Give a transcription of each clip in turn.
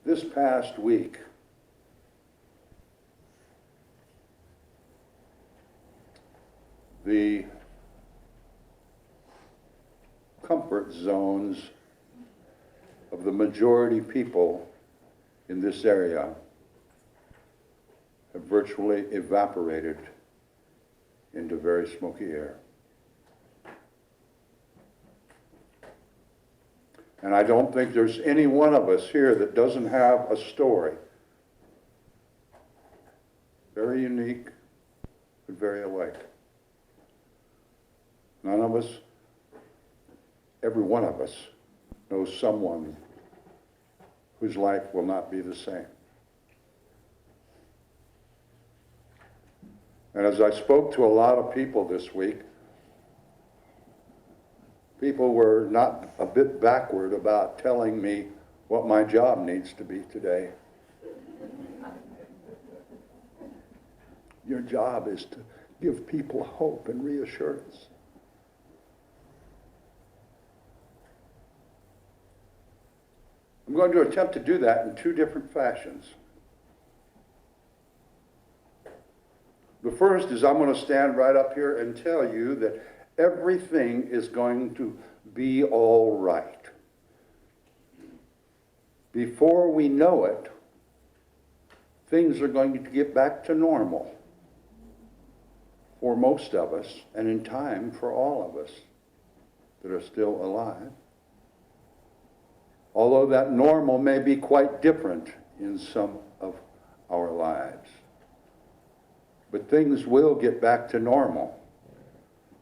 This past week, the comfort zones of the majority people in this area have virtually evaporated into very smoky air. And I don't think there's any one of us here that doesn't have a story. Very unique, but very alike. None of us, every one of us, knows someone whose life will not be the same. And as I spoke to a lot of people this week, people were not a bit backward about telling me what my job needs to be today. Your job is to give people hope and reassurance. I'm going to attempt to do that in two different fashions. The first is I'm going to stand right up here and tell you that everything is going to be all right. Before we know it, things are going to get back to normal for most of us, and in time for all of us that are still alive. Although that normal may be quite different in some of our lives. But things will get back to normal.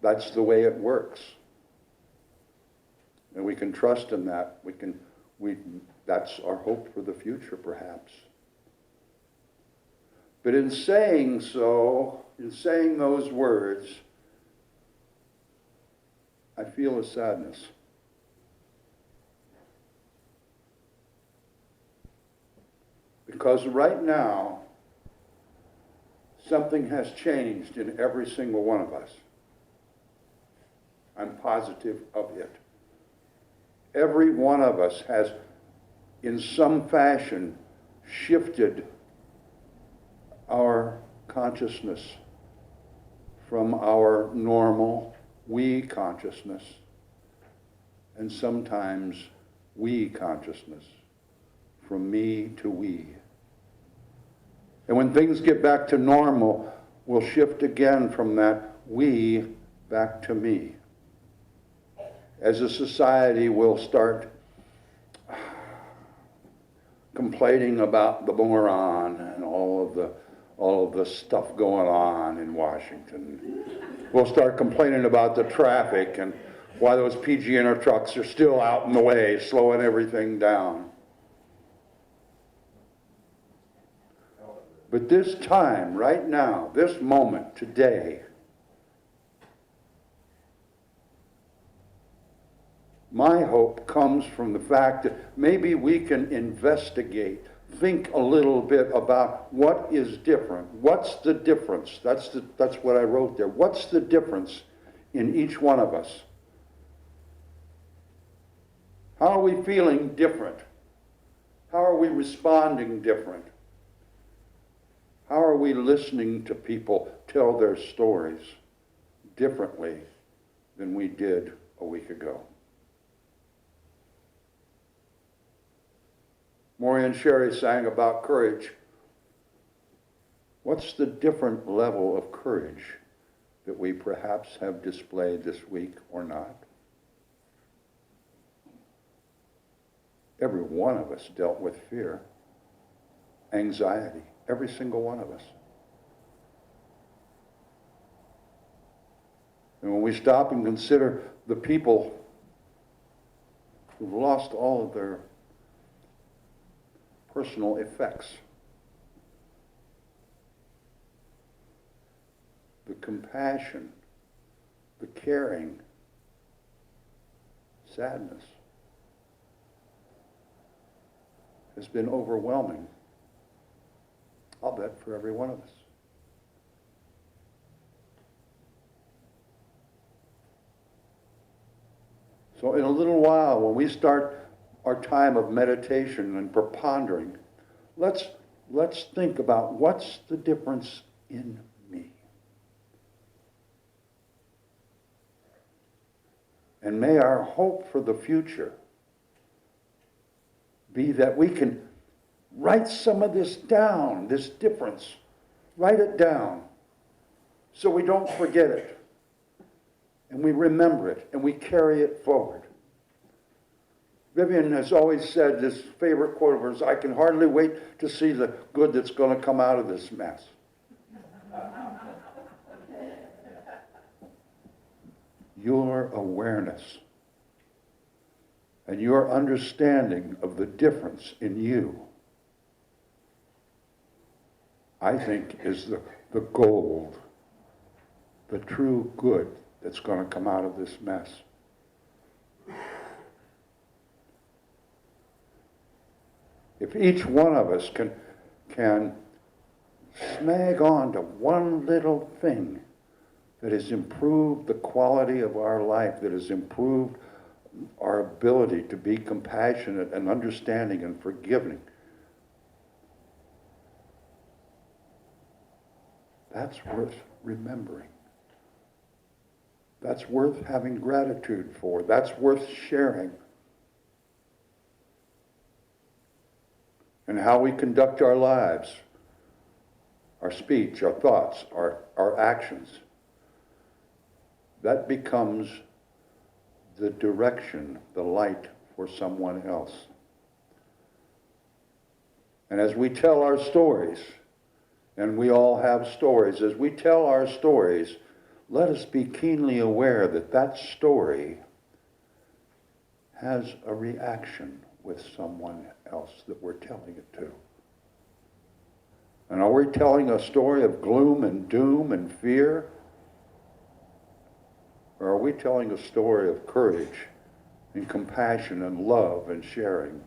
That's the way it works. And we can trust in that. That's our hope for the future, perhaps. But in saying so, in saying those words, I feel a sadness. Because right now, something has changed in every single one of us. I'm positive of it. Every one of us has, in some fashion, shifted our consciousness from our normal we consciousness and sometimes we consciousness, from me to we. And when things get back to normal, we'll shift again from that we back to me. As a society, we'll start complaining about the moron and all of the stuff going on in Washington. We'll start complaining about the traffic and why those PG&E trucks are still out in the way, slowing everything down. But this time, right now, this moment, today, my hope comes from the fact that maybe we can investigate, think a little bit about what is different. What's the difference? That's what I wrote there. What's the difference in each one of us? How are we feeling different? How are we responding different? How are we listening to people tell their stories differently than we did a week ago? Maureen Sherry sang about courage. What's the different level of courage that we perhaps have displayed this week or not? Every one of us dealt with fear, anxiety, every single one of us. And when we stop and consider the people who've lost all of their personal effects, the compassion, the caring, sadness has been overwhelming, I'll bet, for every one of us. So in a little while, when we start our time of meditation and prepondering, let's think about what's the difference in me. And may our hope for the future be that we can write some of this down, this difference. Write it down so we don't forget it. And we remember it and we carry it forward. Vivian has always said this favorite quote of hers, I can hardly wait to see the good that's going to come out of this mess. Your awareness and your understanding of the difference in you, I think, is the gold, the true good that's going to come out of this mess. If each one of us can snag on to one little thing that has improved the quality of our life, that has improved our ability to be compassionate and understanding and forgiving, that's worth remembering. That's worth having gratitude for. That's worth sharing. And how we conduct our lives, our speech, our thoughts, our actions, that becomes the direction, the light for someone else. And as we tell our stories, and we all have stories, as we tell our stories, let us be keenly aware that that story has a reaction with someone else that we're telling it to. And are we telling a story of gloom and doom and fear? Or are we telling a story of courage and compassion and love and sharing?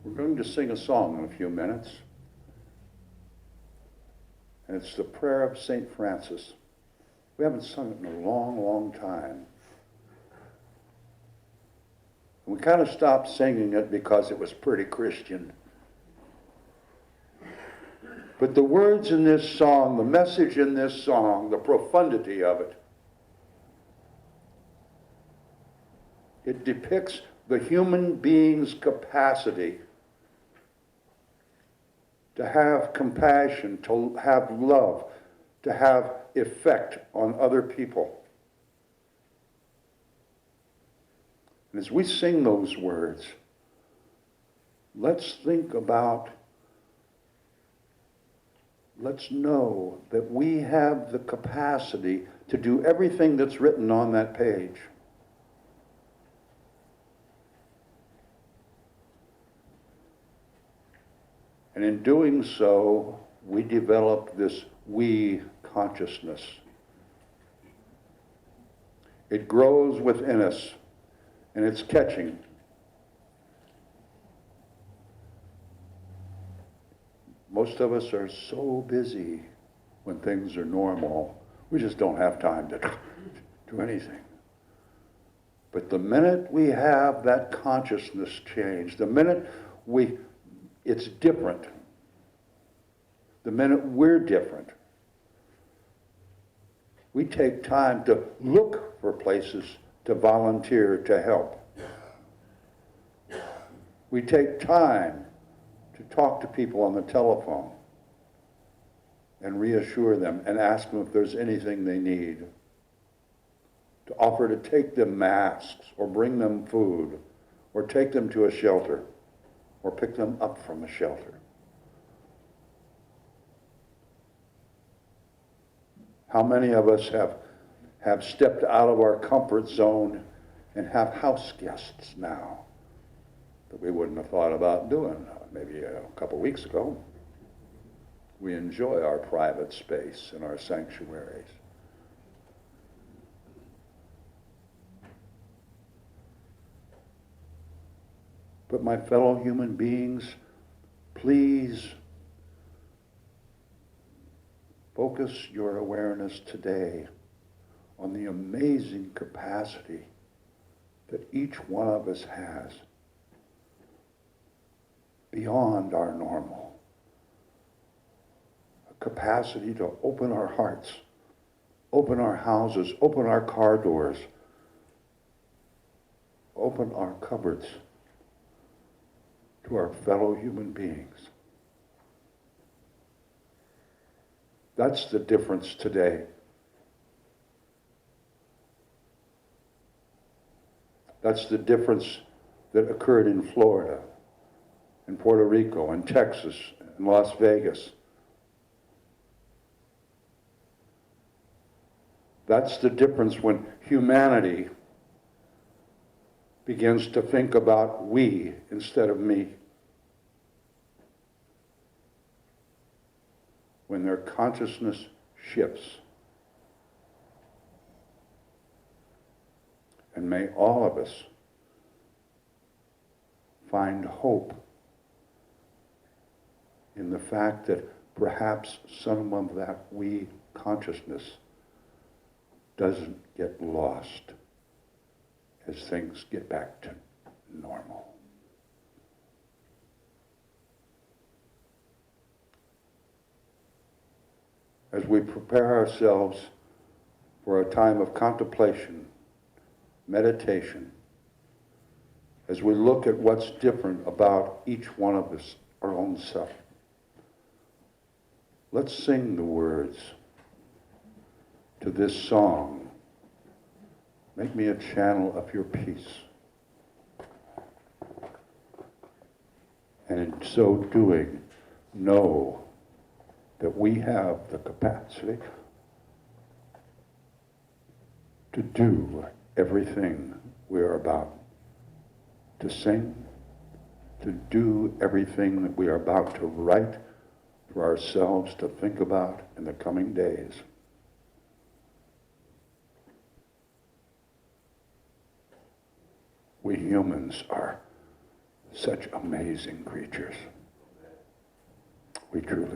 We're going to sing a song in a few minutes. And it's the prayer of St. Francis. We haven't sung it in a long, long time. We kind of stopped singing it because it was pretty Christian. But the words in this song, the message in this song, the profundity of it, it depicts the human being's capacity to have compassion, to have love, to have effect on other people. And as we sing those words, let's think about, let's know that we have the capacity to do everything that's written on that page. And in doing so, we develop this we consciousness. It grows within us, and it's catching. Most of us are so busy when things are normal, we just don't have time to do anything. But the minute we have that consciousness change, the minute it's different, the minute we're different, we take time to look for places to volunteer to help. We take time to talk to people on the telephone and reassure them and ask them if there's anything they need. To offer to take them masks or bring them food or take them to a shelter or pick them up from a shelter. How many of us have stepped out of our comfort zone and have house guests now that we wouldn't have thought about doing maybe a couple weeks ago? We enjoy our private space and our sanctuaries. But my fellow human beings, please focus your awareness today on the amazing capacity that each one of us has beyond our normal. A capacity to open our hearts, open our houses, open our car doors, open our cupboards to our fellow human beings. That's the difference today. That's the difference that occurred in Florida, in Puerto Rico, in Texas, in Las Vegas. That's the difference when humanity begins to think about we instead of me. When their consciousness shifts. And may all of us find hope in the fact that perhaps some of that we consciousness doesn't get lost as things get back to normal. As we prepare ourselves for a time of contemplation, meditation, as we look at what's different about each one of us, our own self, let's sing the words to this song. Make me a channel of your peace. And in so doing, know that we have the capacity to do everything we are about to sing, to do everything that we are about to write for ourselves to think about in the coming days. We humans are such amazing creatures. We truly